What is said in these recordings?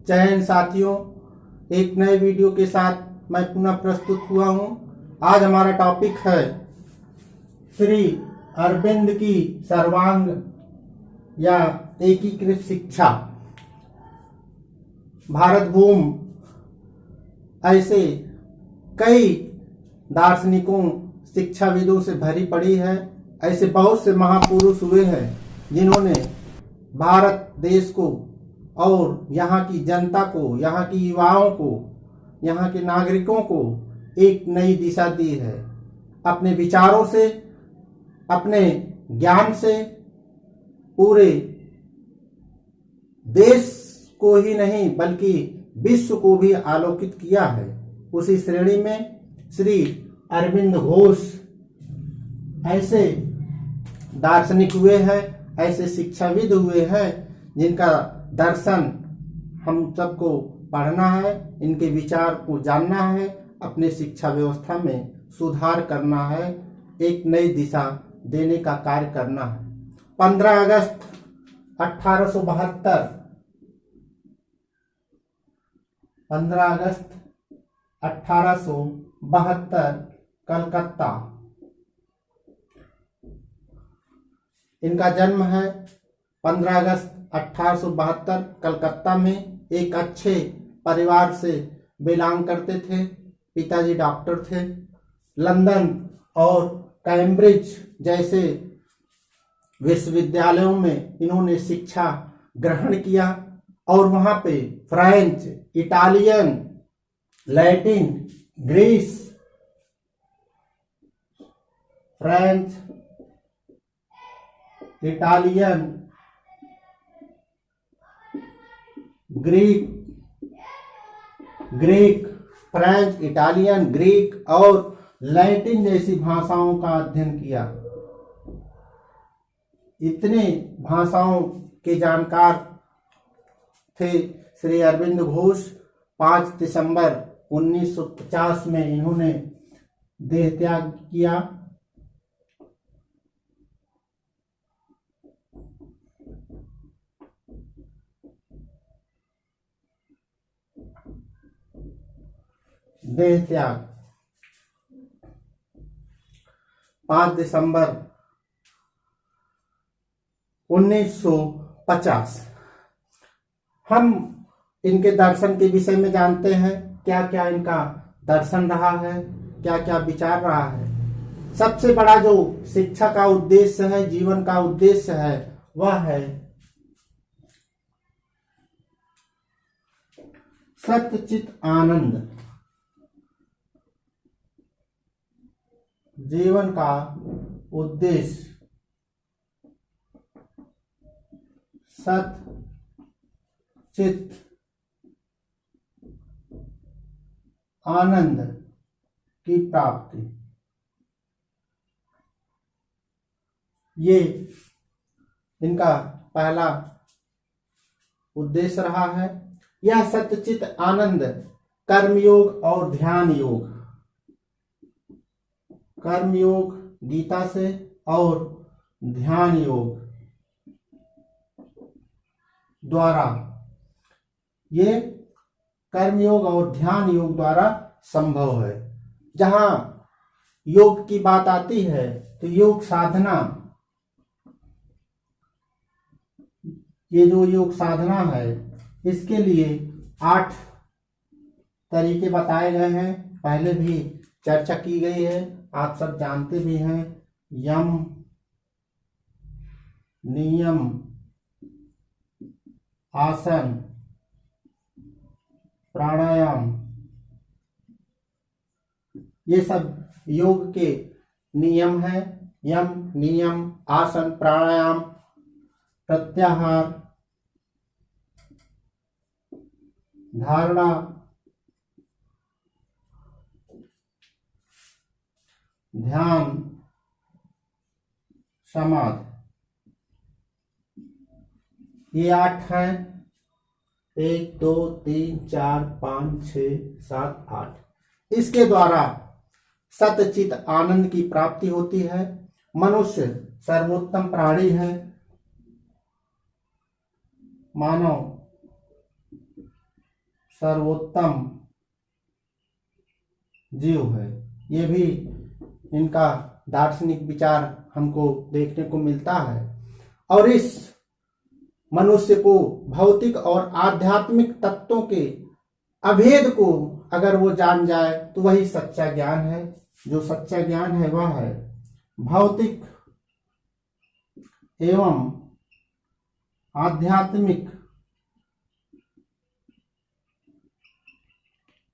जय हिंद साथियों, एक नए वीडियो के साथ मैं पुनः प्रस्तुत हुआ हूं। आज हमारा टॉपिक है श्री अरविंद की सर्वांग या एकीकृत शिक्षा। भारत भूमि ऐसे कई दार्शनिकों, शिक्षाविदों से भरी पड़ी है। ऐसे बहुत से महापुरुष हुए हैं जिन्होंने भारत देश को और यहाँ की जनता को, यहाँ की युवाओं को, यहाँ के नागरिकों को एक नई दिशा दी है। अपने विचारों से, अपने ज्ञान से पूरे देश को ही नहीं बल्कि विश्व को भी आलोकित किया है। उसी श्रेणी में श्री अरविंद घोष ऐसे दार्शनिक हुए हैं, ऐसे शिक्षाविद हुए हैं जिनका दर्शन हम सबको पढ़ना है, इनके विचार को जानना है, अपने शिक्षा व्यवस्था में सुधार करना है, एक नई दिशा देने का कार्य करना है। 15 अगस्त 1872 कलकत्ता इनका जन्म है। 15 अगस्त 1872 कलकत्ता में एक अच्छे परिवार से बिलोंग करते थे। पिताजी डॉक्टर थे। लंदन और कैम्ब्रिज जैसे विश्वविद्यालयों में इन्होंने शिक्षा ग्रहण किया और वहां पे French, Italian, Latin, Greece, French, Italian, Greek, French, Italian, Greek और लैटिन जैसी भाषाओं का अध्ययन किया। इतने भाषाओं के जानकार थे श्री अरविंद घोष। 5 दिसंबर 1950 में इन्होंने देह त्याग किया। देह त्याग 5 दिसंबर 1950। हम इनके दर्शन के विषय में जानते हैं, क्या क्या इनका दर्शन रहा है, क्या क्या विचार रहा है। सबसे बड़ा जो शिक्षा का उद्देश्य है, जीवन का उद्देश्य है, वह है सच्चित आनंद। जीवन का उद्देश्य सच्चित आनंद की प्राप्ति, ये इनका पहला उद्देश्य रहा है। यह सच्चित आनंद कर्मयोग और ध्यान योग, कर्मयोग गीता से और ध्यान योग द्वारा, ये कर्मयोग और ध्यान योग द्वारा संभव है। जहां योग की बात आती है तो योग साधना, ये जो योग साधना है इसके लिए 8 तरीके बताए गए हैं। पहले भी चर्चा की गई है, आप सब जानते भी हैं। यम, नियम, आसन, प्राणायाम, ये सब योग के नियम हैं। यम, नियम, आसन, प्राणायाम, प्रत्याहार, धारणा, ध्यान, समाधि, ये 8 हैं। 1 2 3 4 5 6 7 8। इसके द्वारा सच्चित आनंद की प्राप्ति होती है। मनुष्य सर्वोत्तम प्राणी है। मानव सर्वोत्तम जीव है। ये भी इनका दार्शनिक विचार हमको देखने को मिलता है। और इस मनुष्य को भौतिक और आध्यात्मिक तत्वों के अभेद को अगर वो जान जाए तो वही सच्चा ज्ञान है। जो सच्चा ज्ञान है वह है भौतिक एवं आध्यात्मिक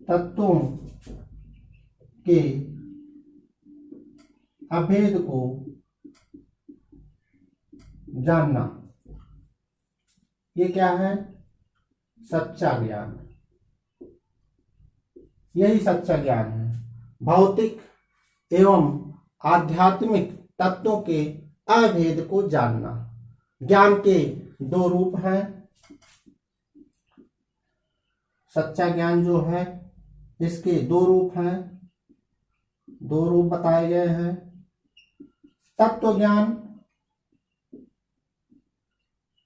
तत्वों के अभेद को जानना। ये क्या है? सच्चा ज्ञान। यही सच्चा ज्ञान है। भौतिक एवं आध्यात्मिक तत्वों के अभेद को जानना। ज्ञान के दो रूप हैं। सच्चा ज्ञान जो है इसके दो रूप हैं, दो रूप बताए गए हैं। तत्व ज्ञान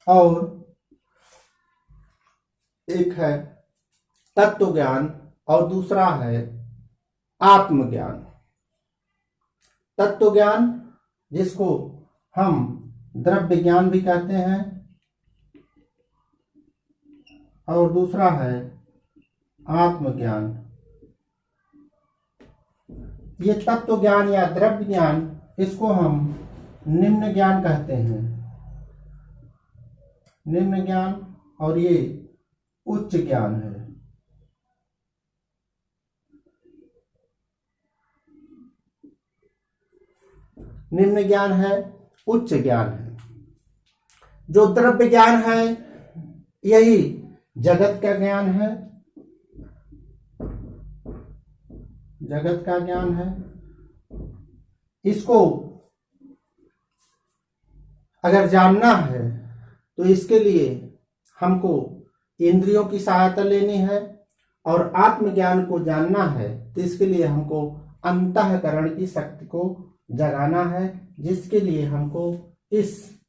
और एक है तत्व ज्ञान और दूसरा है आत्मज्ञान। तत्व ज्ञान जिसको हम द्रव्य ज्ञान भी कहते हैं और दूसरा है आत्मज्ञान। ये तत्व ज्ञान या द्रव्य ज्ञान इसको हम निम्न ज्ञान कहते हैं। निम्न ज्ञान और ये उच्च ज्ञान है। निम्न ज्ञान है, उच्च ज्ञान है। जो द्रव्य ज्ञान है यही जगत का ज्ञान है। जगत का ज्ञान है। इसको अगर जानना है तो इसके लिए हमको इंद्रियों की सहायता लेनी है और आत्मज्ञान को जानना है तो इसके लिए हमको अंतःकरण की शक्ति को जगाना है, जिसके लिए हमको इस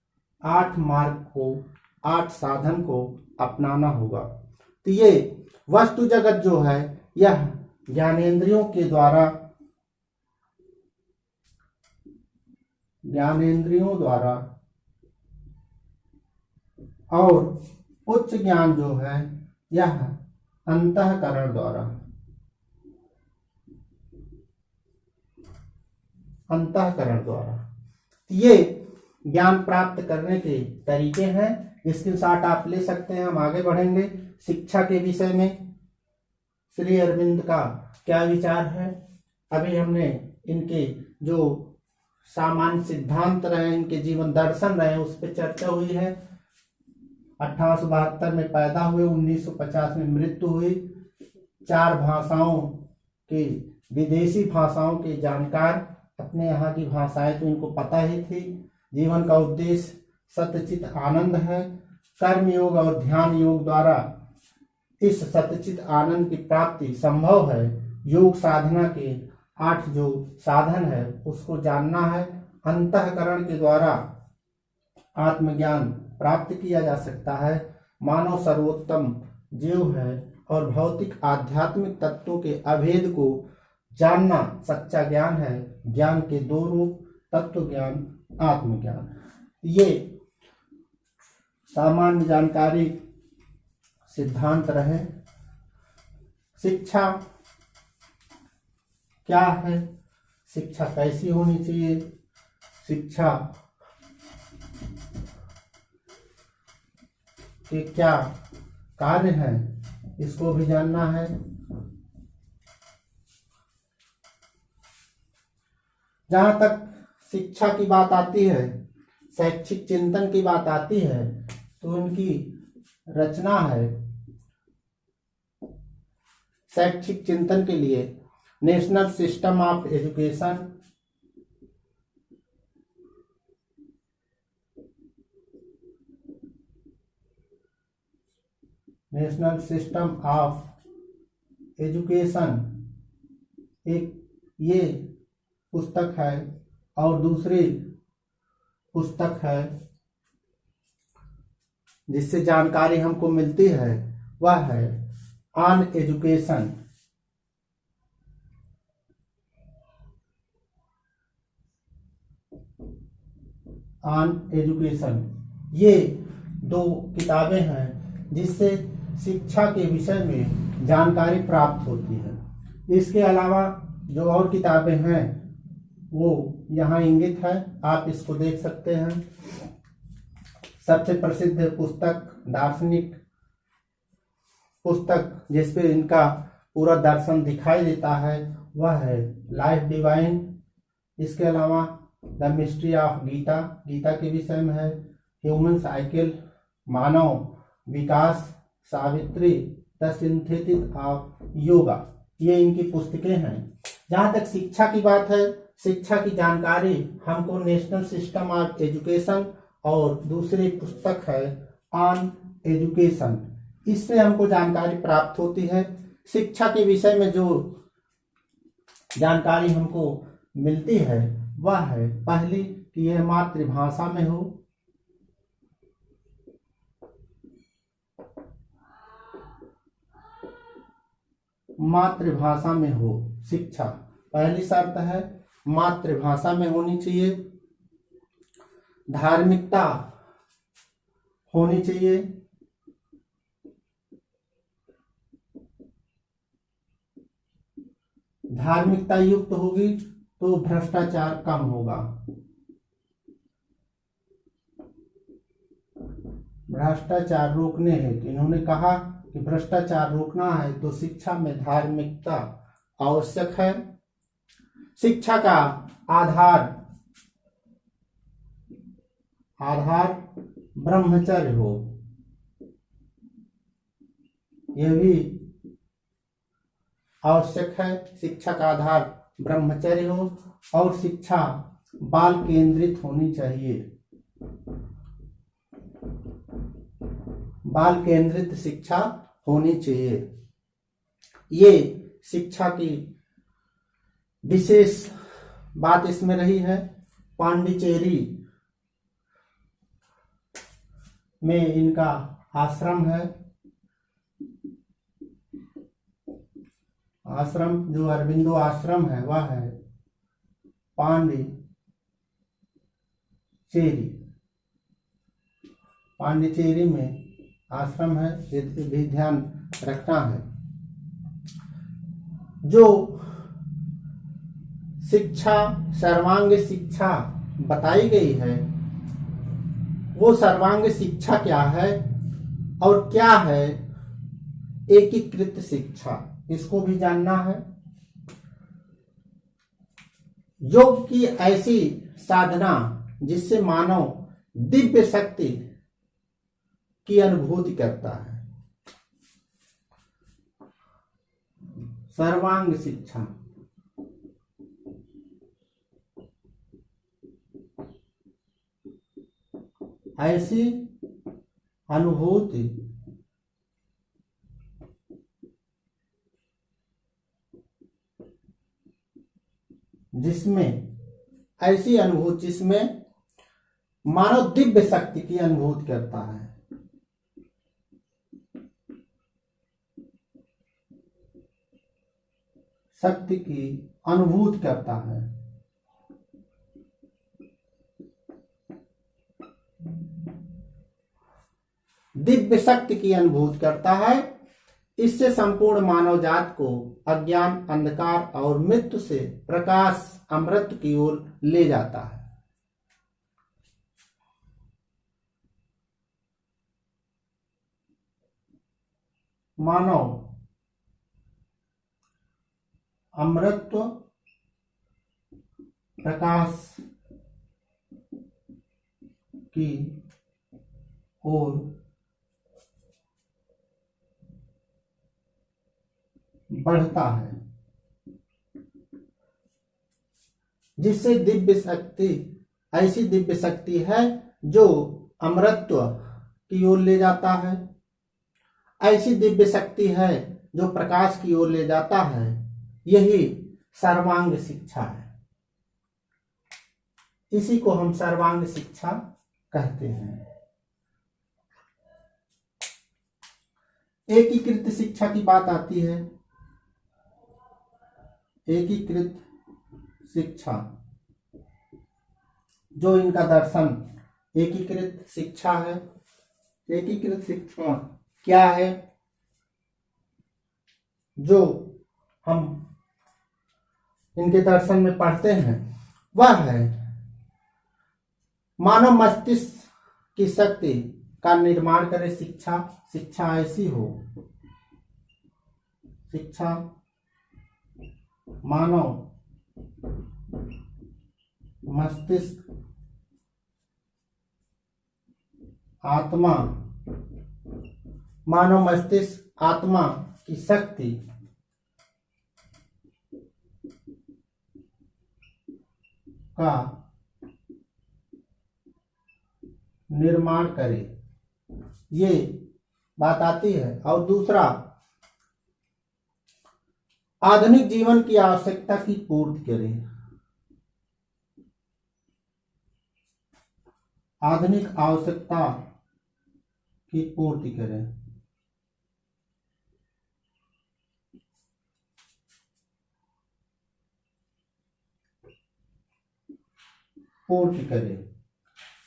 8 मार्ग को, 8 साधन को अपनाना होगा। तो ये वस्तु जगत जो है यह ज्ञानेंद्रियों के द्वारा और उच्च ज्ञान जो है यह अंतःकरण द्वारा, ये ज्ञान प्राप्त करने के तरीके हैं। स्क्रीनशॉट आप ले सकते हैं। हम आगे बढ़ेंगे शिक्षा के विषय में। श्री अरविंद का क्या विचार है? अभी हमने इनके जो सामान्य सिद्धांत रहे, इनके जीवन दर्शन रहे, उस पर चर्चा हुई है। 1872 में पैदा हुए, 1950 में मृत्यु हुई। 4 भाषाओं के, विदेशी भाषाओं के जानकार, अपने यहाँ की भाषाएं तो इनको पता ही थी। जीवन का उद्देश्य सतचित आनंद है। कर्म योग और ध्यान योग द्वारा इस सतचित आनंद की प्राप्ति संभव है। योग साधना के 8 जो साधन है उसको जानना है। अंतःकरण के द्वारा आत्मज्ञान प्राप्त किया जा सकता है। मानव सर्वोत्तम जीव है और भौतिक आध्यात्मिक तत्वों के अभेद को जानना सच्चा ज्ञान है। ज्ञान के 2 रूप, तत्व ज्ञान, आत्मज्ञान। ये सामान्य जानकारी, सिद्धांत रहे। शिक्षा क्या है? शिक्षा कैसी होनी चाहिए? शिक्षा के क्या कार्य हैं इसको भी जानना है। जहां तक शिक्षा की बात आती है, शैक्षिक चिंतन की बात आती है, तो उनकी रचना है शैक्षिक चिंतन के लिए national system of education, national system of education एक ये पुस्तक है। और दूसरी पुस्तक है जिससे जानकारी हमको मिलती है वह है ऑन एजुकेशन, ऑन एजुकेशन, ये दो किताबें हैं जिससे शिक्षा के विषय में जानकारी प्राप्त होती है। इसके अलावा जो और किताबें हैं वो यहाँ इंगित है, आप इसको देख सकते हैं। सबसे प्रसिद्ध पुस्तक, दार्शनिक पुस्तक जिसपे इनका पूरा दर्शन दिखाई देता है वह है लाइफ डिवाइन। इसके अलावा the mystery of Gita, Gita के विषय में है। ह्यूमन साइकिल, मानव विकास, Savitri, the synthesis of yoga, ये इनकी पुस्तकें हैं। जहाँ तक शिक्षा की बात है, शिक्षा की जानकारी हमको नेशनल सिस्टम ऑफ एजुकेशन और दूसरी पुस्तक है ऑन एजुकेशन, इससे हमको जानकारी प्राप्त होती है। शिक्षा के विषय में जो जानकारी हमको मिलती है वह है पहली कि यह मातृभाषा में हो, मातृभाषा में हो शिक्षा, पहली शर्त है मातृभाषा में होनी चाहिए। धार्मिकता होनी चाहिए, धार्मिकता युक्त होगी तो भ्रष्टाचार कम होगा। भ्रष्टाचार रोकने हेतु इन्होंने कहा कि भ्रष्टाचार रोकना है तो शिक्षा में धार्मिकता आवश्यक है। शिक्षा का आधार ब्रह्मचर्य हो, यह भी आवश्यक है। शिक्षा का आधार ब्रह्मचर्य हो और शिक्षा बाल केंद्रित होनी चाहिए, बाल केंद्रित शिक्षा होनी चाहिए। ये शिक्षा की विशेष बात इसमें रही है। पांडिचेरी में इनका आश्रम है, आश्रम जो अरविंदो आश्रम है वह है पांडिचेरी, पांडिचेरी में आश्रम है, ये भी ध्यान रखना है। जो शिक्षा, सर्वांग शिक्षा बताई गई है वो सर्वांग शिक्षा क्या है और क्या है एकीकृत शिक्षा, इसको भी जानना है। योग की ऐसी साधना जिससे मानव दिव्य शक्ति की अनुभूति करता है, सर्वांग शिक्षा। ऐसी अनुभूति जिसमें, ऐसी अनुभूति जिसमें मानव दिव्य शक्ति की अनुभूति करता है। शक्ति की अनुभूति करता है। दिव्य शक्ति की अनुभूति करता है। इससे संपूर्ण मानव जात को अज्ञान, अंधकार और मृत्यु से प्रकाश, अमृत की ओर ले जाता है। मानव अमृतत्व, प्रकाश की ओर बढ़ता है, जिससे दिव्य शक्ति, ऐसी दिव्य शक्ति है जो अमरत्व की ओर ले जाता है। ऐसी दिव्य शक्ति है जो प्रकाश की ओर ले जाता है। यही सर्वांग शिक्षा है। इसी को हम सर्वांग शिक्षा कहते हैं। एकीकृत शिक्षा की बात आती है। एकीकृत शिक्षा, जो इनका दर्शन एकीकृत शिक्षा है। एकीकृत शिक्षा क्या है? जो हम इनके दर्शन में पढ़ते हैं वह है मानव मस्तिष्क की शक्ति का निर्माण करे शिक्षा। शिक्षा ऐसी हो, शिक्षा मानव मस्तिष्क आत्मा, मानव मस्तिष्क आत्मा की शक्ति का निर्माण करे, ये बात आती है। और दूसरा, आधुनिक जीवन की आवश्यकता की पूर्ति करे। आधुनिक आवश्यकता की पूर्ति करे। पूर्ति करे,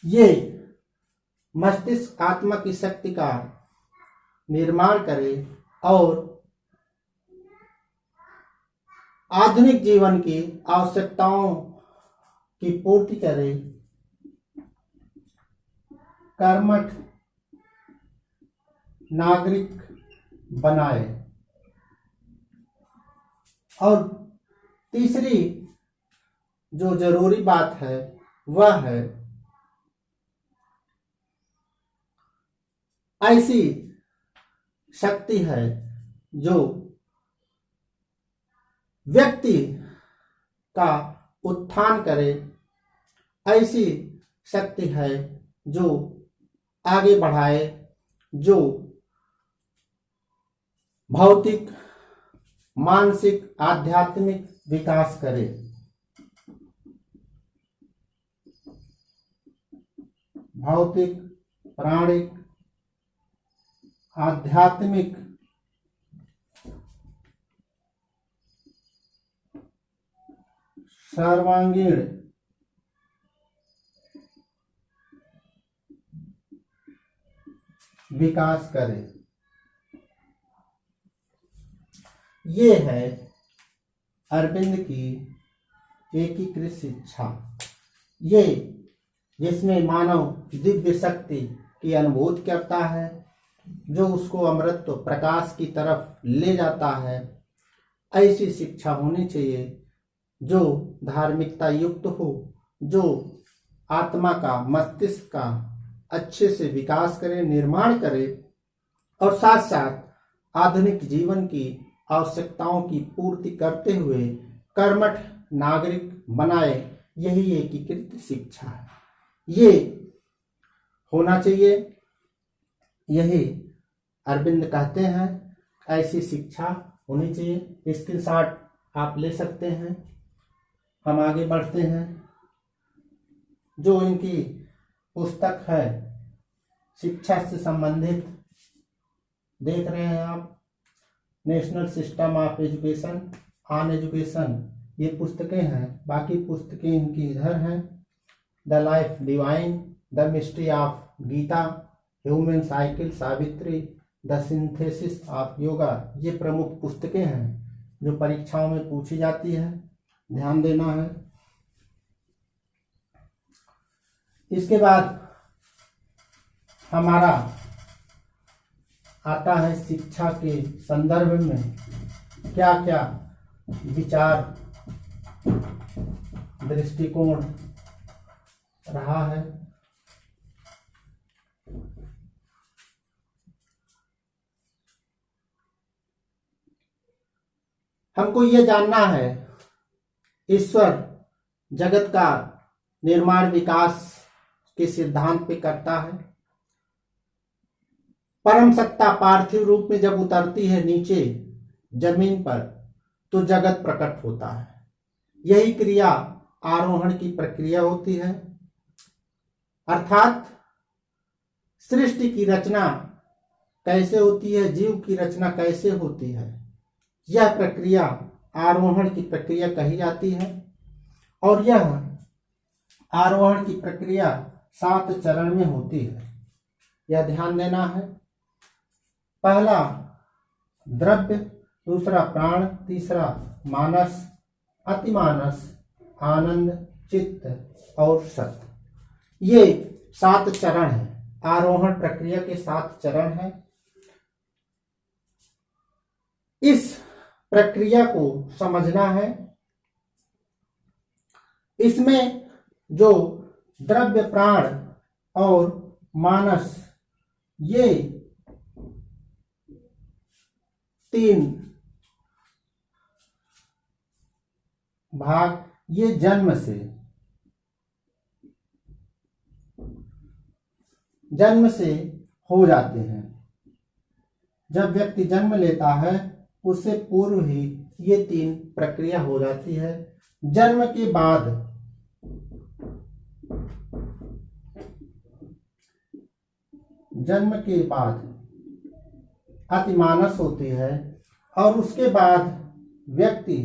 ये मस्तिष्क आत्मा की शक्ति का निर्माण करे और आधुनिक जीवन की आवश्यकताओं की पूर्ति करे, कर्मठ नागरिक बनाए। और तीसरी जो जरूरी बात है वह है ऐसी शक्ति है जो व्यक्ति का उत्थान करे, ऐसी शक्ति है जो आगे बढ़ाए, जो भौतिक मानसिक आध्यात्मिक विकास करे। भौतिक प्राणिक आध्यात्मिक सर्वांगीण विकास करे। ये है अरविंद की एकीकृत शिक्षा। ये जिसमें मानव दिव्य शक्ति की अनुभूति करता है, जो उसको अमृत प्रकाश की तरफ ले जाता है। ऐसी शिक्षा होनी चाहिए जो धार्मिकता युक्त हो, जो आत्मा का मस्तिष्क का अच्छे से विकास करे, निर्माण करे और साथ साथ आधुनिक जीवन की आवश्यकताओं की पूर्ति करते हुए कर्मठ नागरिक बनाए। यही एकीकृत शिक्षा है, ये होना चाहिए। यही अरविंद कहते हैं, ऐसी शिक्षा होनी चाहिए। स्क्रीनशॉट आप ले सकते हैं। हम आगे बढ़ते हैं। जो इनकी पुस्तक है शिक्षा से संबंधित, देख रहे हैं आप, national system of education on education, ये पुस्तकें हैं। बाकी पुस्तकें इनकी इधर हैं। The life divine, the mystery of Gita, human cycle, Savitri, the synthesis of yoga, ये प्रमुख पुस्तकें हैं जो परीक्षाओं में पूछी जाती है, ध्यान देना है। इसके बाद हमारा आता है शिक्षा के संदर्भ में क्या क्या विचार दृष्टिकोण रहा है। हमको ये जानना है ईश्वर जगत का निर्माण विकास के सिद्धांत पे करता है। परम सत्ता पार्थिव रूप में जब उतरती है नीचे जमीन पर तो जगत प्रकट होता है। यही क्रिया आरोहण की प्रक्रिया होती है, अर्थात सृष्टि की रचना कैसे होती है, जीव की रचना कैसे होती है, यह प्रक्रिया आरोहण की प्रक्रिया कही जाती है। और यह आरोहण की प्रक्रिया 7 चरण में होती है, यह ध्यान देना है। पहला द्रव्य, दूसरा प्राण, तीसरा मानस, अतिमानस, आनंद, चित्त और सत। ये 7 चरण हैं। आरोहण प्रक्रिया के 7 चरण हैं। इस प्रक्रिया को समझना है। इसमें जो द्रव्य, प्राण और मानस, ये 3 भाग ये जन्म से हो जाते हैं। जब व्यक्ति जन्म लेता है उससे पूर्व ही ये 3 प्रक्रिया हो जाती है। जन्म के बाद अतिमानस होती है और उसके बाद व्यक्ति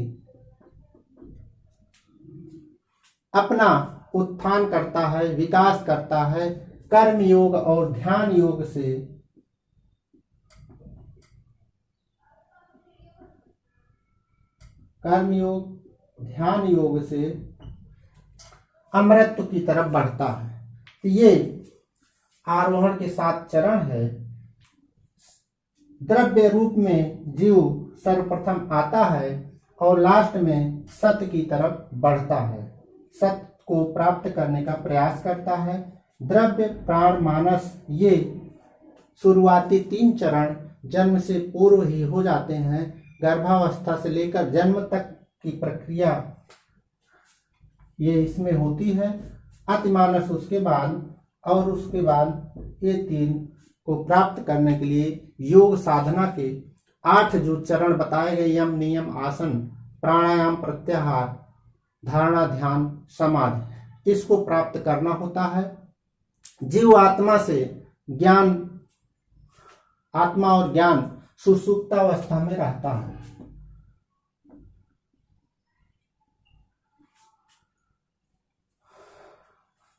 अपना उत्थान करता है, विकास करता है। कर्म योग और ध्यान योग से ध्यान योग से अमृत की तरफ बढ़ता है। तो ये आरोहण के 7 चरण है। द्रव्य रूप में जीव सर्वप्रथम आता है और लास्ट में सत्य की तरफ बढ़ता है, सत्य को प्राप्त करने का प्रयास करता है। द्रव्य, प्राण, मानस, ये शुरुआती 3 चरण जन्म से पूर्व ही हो जाते हैं। गर्भावस्था से लेकर जन्म तक की प्रक्रिया ये इसमें होती है। अतिमानस उसके बाद, और उसके बाद ये 3 को प्राप्त करने के लिए योग साधना के 8 जो चरण बताए गए, यम, नियम, आसन, प्राणायाम, प्रत्याहार, धारणा, ध्यान, समाधि, इसको प्राप्त करना होता है। जीव आत्मा और ज्ञान सुषुप्तावस्था में रहता है।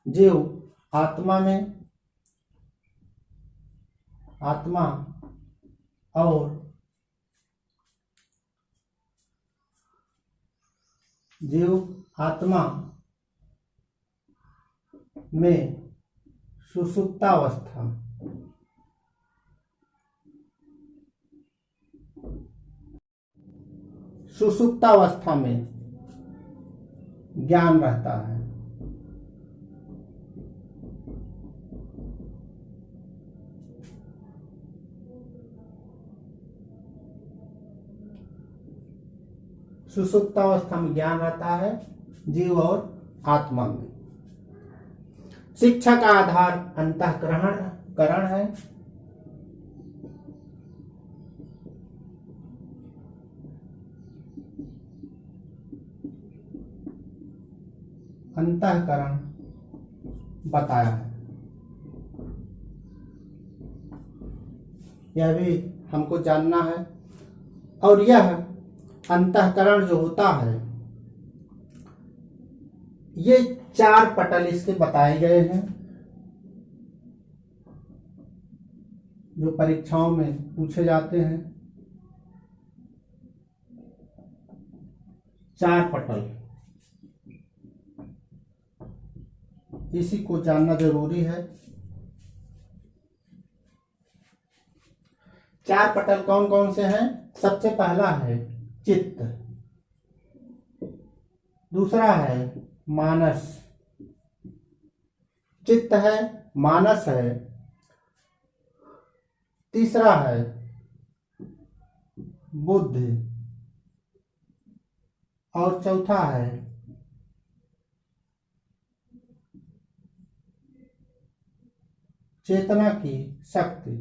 जीव आत्मा में सुषुप्तावस्था में ज्ञान रहता है। सुषुप्तावस्था में ज्ञान रहता है जीव और आत्मा में। शिक्षा का आधार अंतःकरण है। अंतःकरण बताया है, यह भी हमको जानना है। और यह अंतःकरण जो होता है, ये 4 पटल इसके बताए गए हैं जो परीक्षाओं में पूछे जाते हैं। 4 पटल, इसी को जानना जरूरी है। 4 पटल कौन कौन से हैं? सबसे पहला है चित्त, दूसरा है मानस, चित्त है, मानस है, तीसरा है बुद्धि और चौथा है चेतना की शक्ति।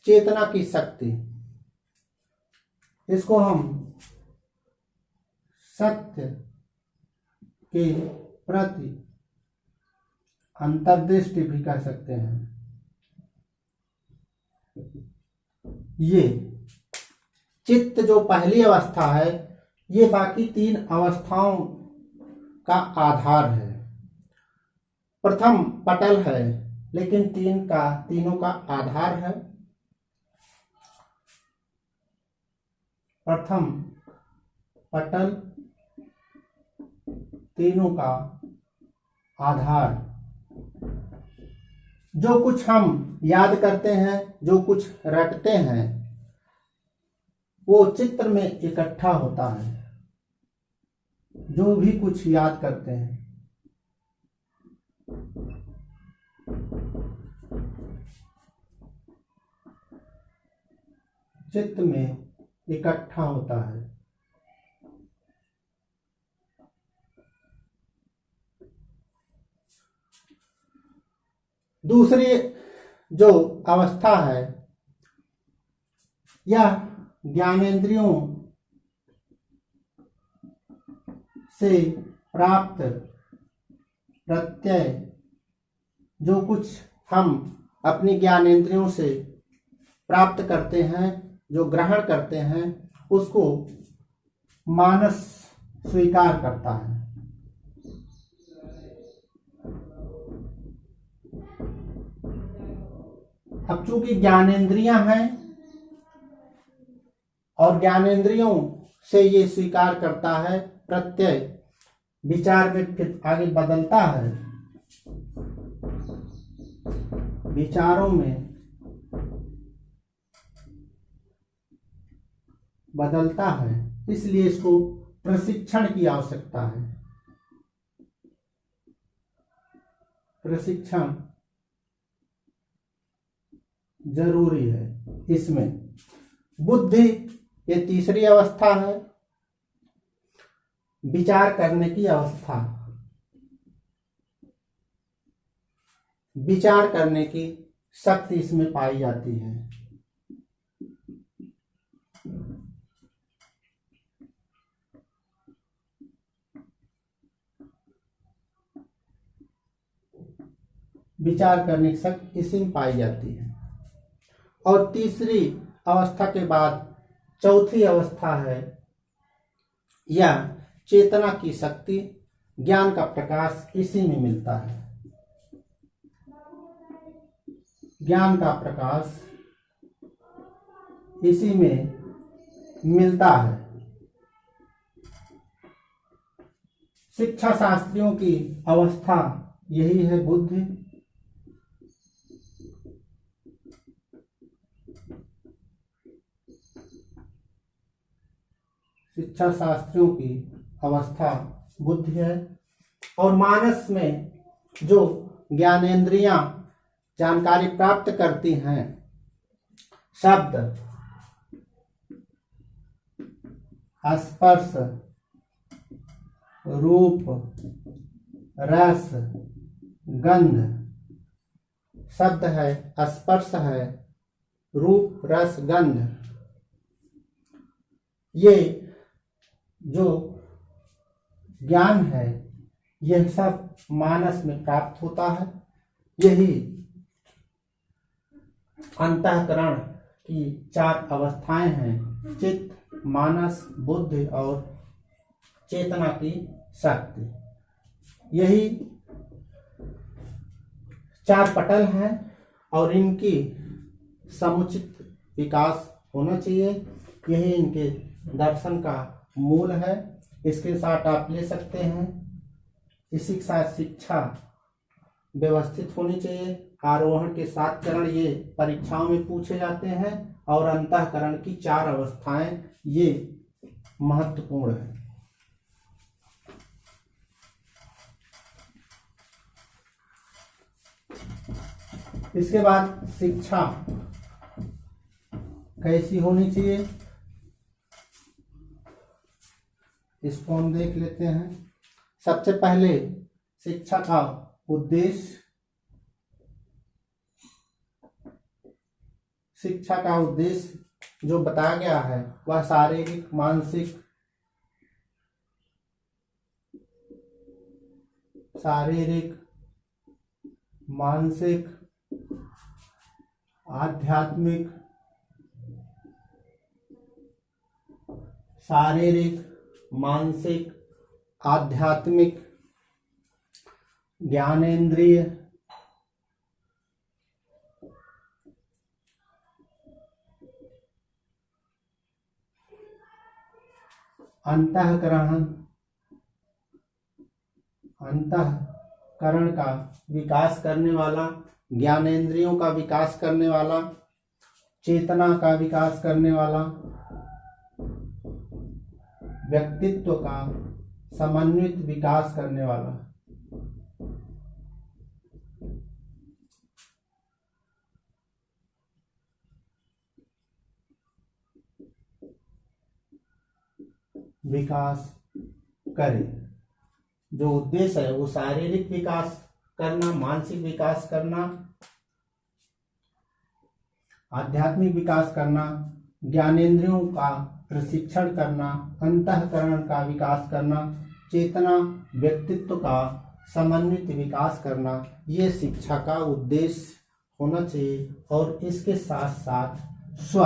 चेतना की शक्ति, इसको हम सत्य के प्रति अंतर्दृष्टि भी कह सकते हैं। ये चित्त जो पहली अवस्था है, ये बाकी तीन अवस्थाओं का आधार है। प्रथम पटल है, लेकिन तीनों का आधार है। प्रथम पटल, तीनों का आधार। जो कुछ हम याद करते हैं, जो कुछ रटते हैं, वो चित्र में इकट्ठा होता है। जो भी कुछ याद करते हैं, चित्र में इकट्ठा होता है। दूसरी जो अवस्था है, यह ज्ञानेंद्रियों से प्राप्त प्रत्यय, जो कुछ हम अपनी ज्ञानेंद्रियों से प्राप्त करते हैं, जो ग्रहण करते हैं, उसको मानस स्वीकार करता है। अब चूंकि ज्ञानेंद्रियां हैं और ज्ञानेंद्रियों से ये स्वीकार करता है, प्रत्यय विचार में फिर आगे बदलता है, विचारों में बदलता है, इसलिए इसको प्रशिक्षण की आवश्यकता है। प्रशिक्षण जरूरी है इसमें। बुद्धि, ये तीसरी अवस्था है, विचार करने की अवस्था। विचार करने की शक्ति इसमें पाई जाती है। विचार करने की शक्ति इसी में पाई जाती है। और तीसरी अवस्था के बाद चौथी अवस्था है, यह चेतना की शक्ति, ज्ञान का प्रकाश इसी में मिलता है। ज्ञान का प्रकाश इसी में मिलता है। शिक्षा शास्त्रियों की अवस्था यही है, बुद्धि। शिक्षा शास्त्रियों की अवस्था बुद्धि है। और मानस में जो ज्ञानेंद्रियां जानकारी प्राप्त करती हैं, शब्द, स्पर्श, रूप, रस, गंध। शब्द है, स्पर्श है, रूप, रस, गंध, ये जो ज्ञान है, यह सब मानस में प्राप्त होता है। यही अंतःकरण की चार अवस्थाएं हैं, चित्त, मानस, बुद्धि और चेतना की शक्ति। यही चार पटल हैं और इनकी समुचित विकास होना चाहिए। यही इनके दर्शन का मूल है। इसके साथ आप ले सकते हैं, इसी के साथ शिक्षा व्यवस्थित होनी चाहिए। आरोहण के 7 चरण ये परीक्षाओं में पूछे जाते हैं और अंतःकरण की 4 अवस्थाएं ये महत्वपूर्ण है। इसके बाद शिक्षा कैसी होनी चाहिए, इसको हम देख लेते हैं। सबसे पहले शिक्षा का उद्देश्य। शिक्षा का उद्देश्य जो बताया गया है वह शारीरिक, मानसिक, मानसिक, आध्यात्मिक, शारीरिक, मानसिक, आध्यात्मिक, ज्ञानेंद्रिय, अंतःकरण, अंतःकरण का विकास करने वाला, ज्ञानेंद्रियों का विकास करने वाला, चेतना का विकास करने वाला, व्यक्तित्व का समन्वित विकास करने वाला, विकास करे। जो उद्देश्य है वो शारीरिक विकास करना, मानसिक विकास करना, आध्यात्मिक विकास करना, ज्ञानेंद्रियों का प्रशिक्षण करना, अंतःकरण का विकास करना, चेतना व्यक्तित्व का समन्वित विकास करना, ये शिक्षा का उद्देश्य होना चाहिए। और इसके साथ साथ स्व,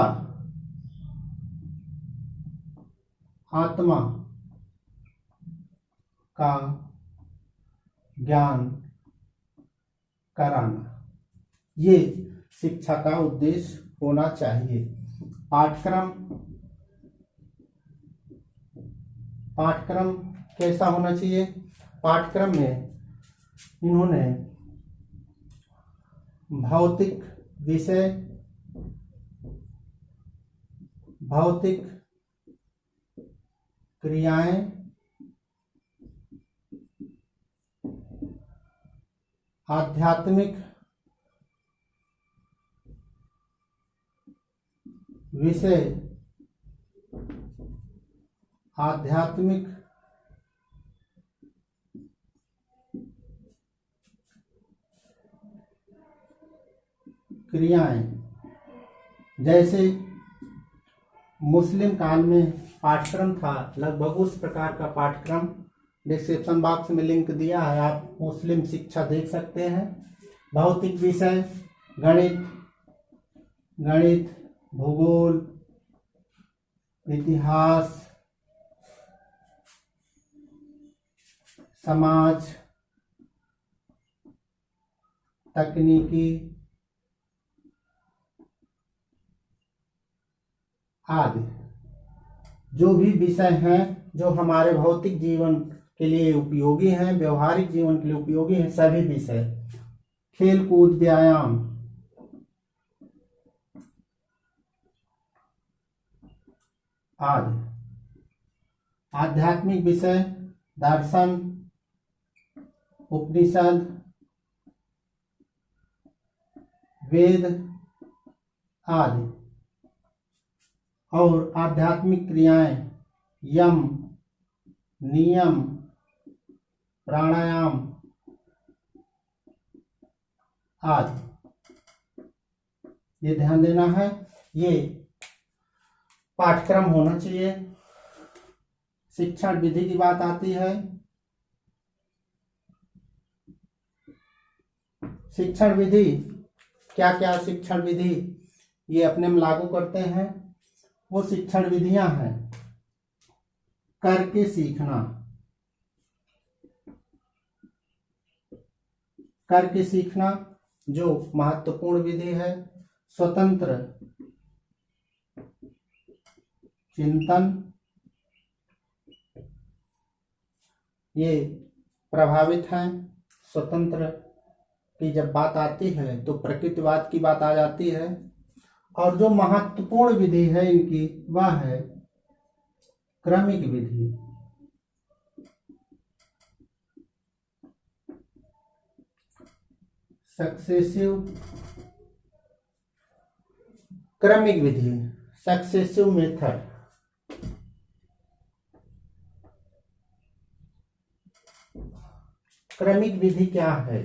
आत्मा का ज्ञान कराना, ये शिक्षा का उद्देश्य होना चाहिए। पाठ्यक्रम कैसा होना चाहिए? पाठ्यक्रम में इन्होंने भौतिक विषय, भौतिक क्रियाएं, आध्यात्मिक विषय, आध्यात्मिक क्रियाएं। जैसे मुस्लिम काल में पाठ्यक्रम था, लगभग उस प्रकार का पाठ्यक्रम डिस्क्रिप्शन बॉक्स में लिंक दिया है, आप मुस्लिम शिक्षा देख सकते हैं। भौतिक विषय गणित, भूगोल, इतिहास, समाज, तकनीकी आदि, जो भी विषय हैं जो हमारे भौतिक जीवन के लिए उपयोगी हैं, व्यवहारिक जीवन के लिए उपयोगी हैं, सभी विषय, खेल कूद, व्यायाम आदि। आध्यात्मिक विषय दर्शन, उपनिषद, वेद आदि। और आध्यात्मिक क्रियाएं यम, नियम, प्राणायाम आदि, ये ध्यान देना है। ये पाठ्यक्रम होना चाहिए। शिक्षण विधि की बात आती है। शिक्षण विधि क्या क्या शिक्षण विधि ये अपने में लागू करते हैं, वो शिक्षण विधियां हैं। करके सीखना, करके सीखना जो महत्वपूर्ण विधि है। स्वतंत्र चिंतन, ये प्रभावित हैं। स्वतंत्र की जब बात आती है तो प्रकृतिवाद की बात आ जाती है। और जो महत्वपूर्ण विधि है इनकी वह है क्रमिक विधि। सक्सेसिव, क्रमिक विधि, सक्सेसिव मेथड। क्रमिक विधि क्या है?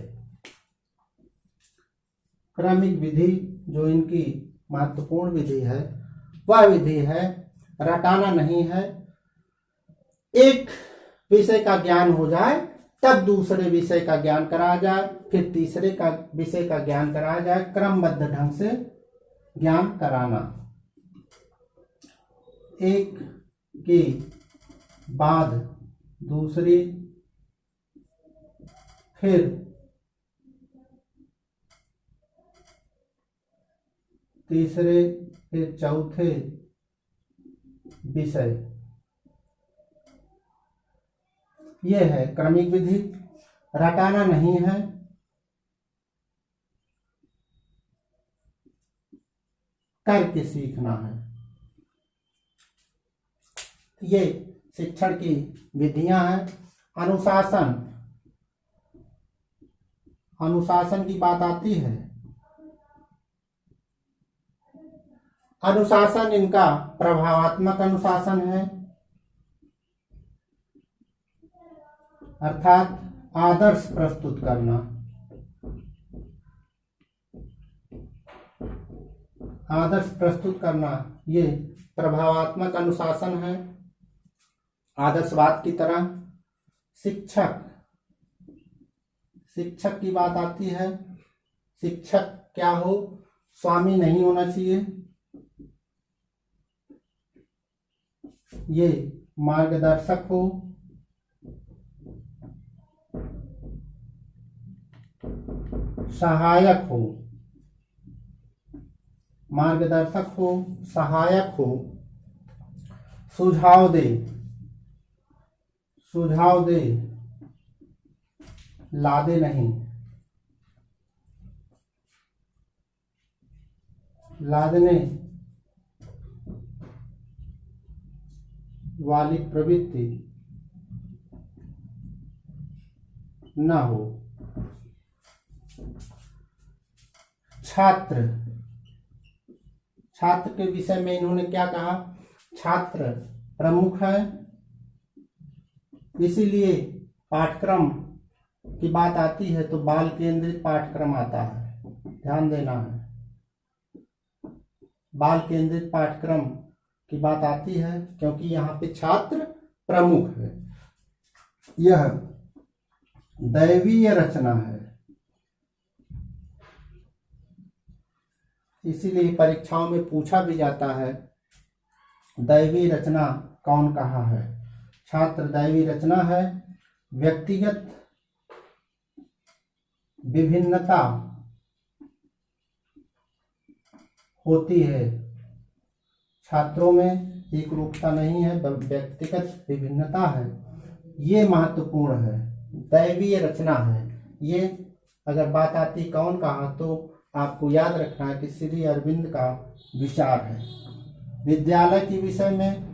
क्रमिक विधि जो इनकी महत्वपूर्ण विधि है वह विधि है, रटाना नहीं है। एक विषय का ज्ञान हो जाए तब दूसरे विषय का ज्ञान कराया जाए, फिर तीसरे का विषय का ज्ञान कराया जाए, क्रमबद्ध ढंग से ज्ञान कराना। एक के बाद दूसरी, फिर तीसरे, फिर चौथे विषय। यह है क्रमिक विधि। रटाना नहीं है, करके सीखना है। ये शिक्षण की विधियां हैं। अनुशासन, अनुशासन की बात आती है। अनुशासन इनका प्रभावात्मक अनुशासन है, अर्थात आदर्श प्रस्तुत करना। आदर्श प्रस्तुत करना ये प्रभावात्मक अनुशासन है, आदर्शवाद की तरह। शिक्षक, शिक्षक की बात आती है। शिक्षक क्या हो? स्वामी नहीं होना चाहिए, ये मार्गदर्शक हो, सहायक हो। मार्गदर्शक हो, सहायक हो, सुझाव दे, सुझाव दे, लादे नहीं, लादने वाली प्रवृत्ति न हो। छात्र, छात्र के विषय में इन्होंने क्या कहा? छात्र प्रमुख है, इसीलिए पाठ्यक्रम की बात आती है तो बाल केंद्रित पाठ्यक्रम आता है, ध्यान देना है। बाल केंद्रित पाठ्यक्रम की बात आती है क्योंकि यहाँ पे छात्र प्रमुख है। यह दैवीय रचना है, इसीलिए परीक्षाओं में पूछा भी जाता है दैवीय रचना कौन कहा है? छात्र दैवीय रचना है। व्यक्तिगत विभिन्नता होती है, छात्रों में एक रूपता नहीं है, व्यक्तिगत विभिन्नता है, ये महत्वपूर्ण है। दैवीय रचना है ये। अगर बात आती कौन कहा तो आपको याद रखना है कि श्री अरविंद का विचार है। विद्यालय के विषय में,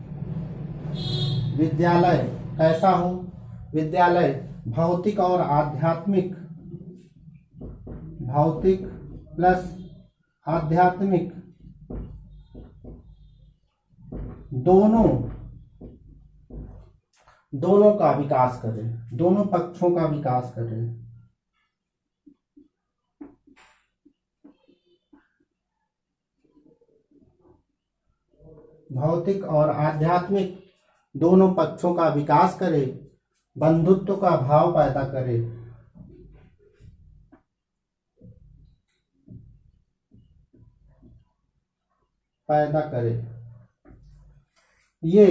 विद्यालय कैसा हो? विद्यालय भौतिक और आध्यात्मिक, भौतिक प्लस आध्यात्मिक दोनों का विकास करे, दोनों पक्षों का विकास करे। भौतिक और आध्यात्मिक दोनों पक्षों का विकास करे, बंधुत्व का भाव पैदा करे। पैदा करे। ये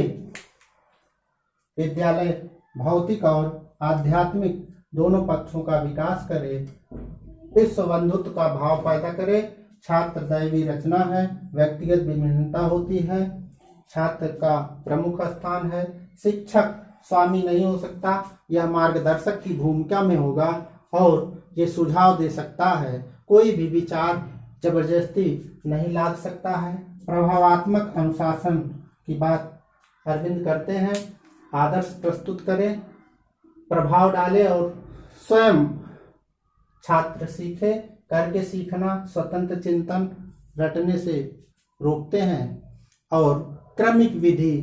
विद्यालय भौतिक और आध्यात्मिक दोनों पक्षों का विकास करे, विश्व बंधुत्व का भाव पैदा करे। छात्र दैवी रचना है, व्यक्तिगत विभिन्नता होती है, छात्र का प्रमुख स्थान है। शिक्षक स्वामी नहीं हो सकता, यह मार्गदर्शक की भूमिका में होगा और ये सुझाव दे सकता है, कोई भी विचार जबरदस्ती नहीं लाद सकता है। प्रभावात्मक अनुशासन की बात अरविंद करते हैं। आदर्श प्रस्तुत करें, प्रभाव डाले और स्वयं छात्र सीखे। करके सीखना, स्वतंत्र चिंतन रटने से रोकते हैं और क्रमिक विधि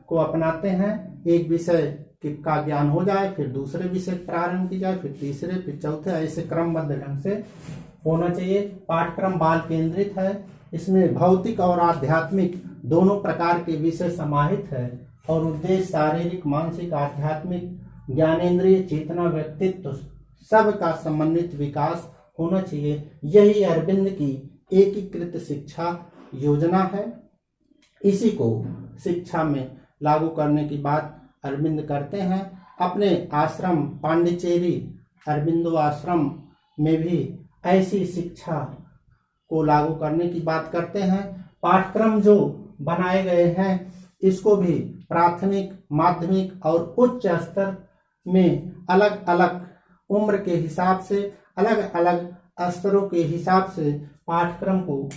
को अपनाते हैं। एक विषय का ज्ञान हो जाए, फिर दूसरे विषय प्रारंभ की जाए, फिर तीसरे, फिर चौथे, ऐसे क्रमबद्ध ढंग से होना चाहिए। पाठ्यक्रम बाल केंद्रित है, इसमें भौतिक और आध्यात्मिक दोनों प्रकार के विषय समाहित है और उद्देश्य शारीरिक, मानसिक, आध्यात्मिक ज्ञानेंद्रिय, चेतना, व्यक्तित्व सबका समन्वित विकास होना चाहिए। यही अरविंद की एकीकृत शिक्षा योजना है। इसी को शिक्षा में लागू करने की बात अरविंद करते हैं। अपने आश्रम पांडिचेरी अरविंदो आश्रम में भी ऐसी शिक्षा को लागू करने की बात करते हैं। पाठ्यक्रम जो बनाए गए हैं इसको भी प्राथमिक, माध्यमिक और उच्च स्तर में अलग अलग उम्र के हिसाब से, अलग अलग स्तरों के हिसाब से पाठ्यक्रम को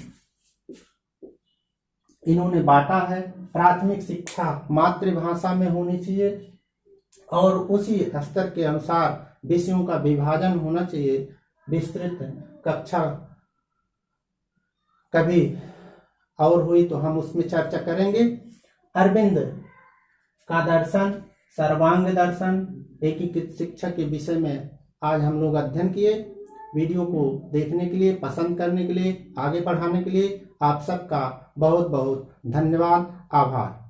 इन्होंने बांटा है। प्राथमिक शिक्षा मातृभाषा में होनी चाहिए और उसी स्तर के अनुसार विषयों का विभाजन होना चाहिए। विस्तृत कक्षा कभी और हुई तो हम उसमें चर्चा करेंगे। अरविंद का दर्शन, सर्वांग दर्शन, एकीकृत शिक्षा के विषय में आज हम लोग अध्ययन किए। वीडियो को देखने के लिए, पसंद करने के लिए, आगे बढ़ाने के लिए आप सबका बहुत बहुत धन्यवाद, आभार।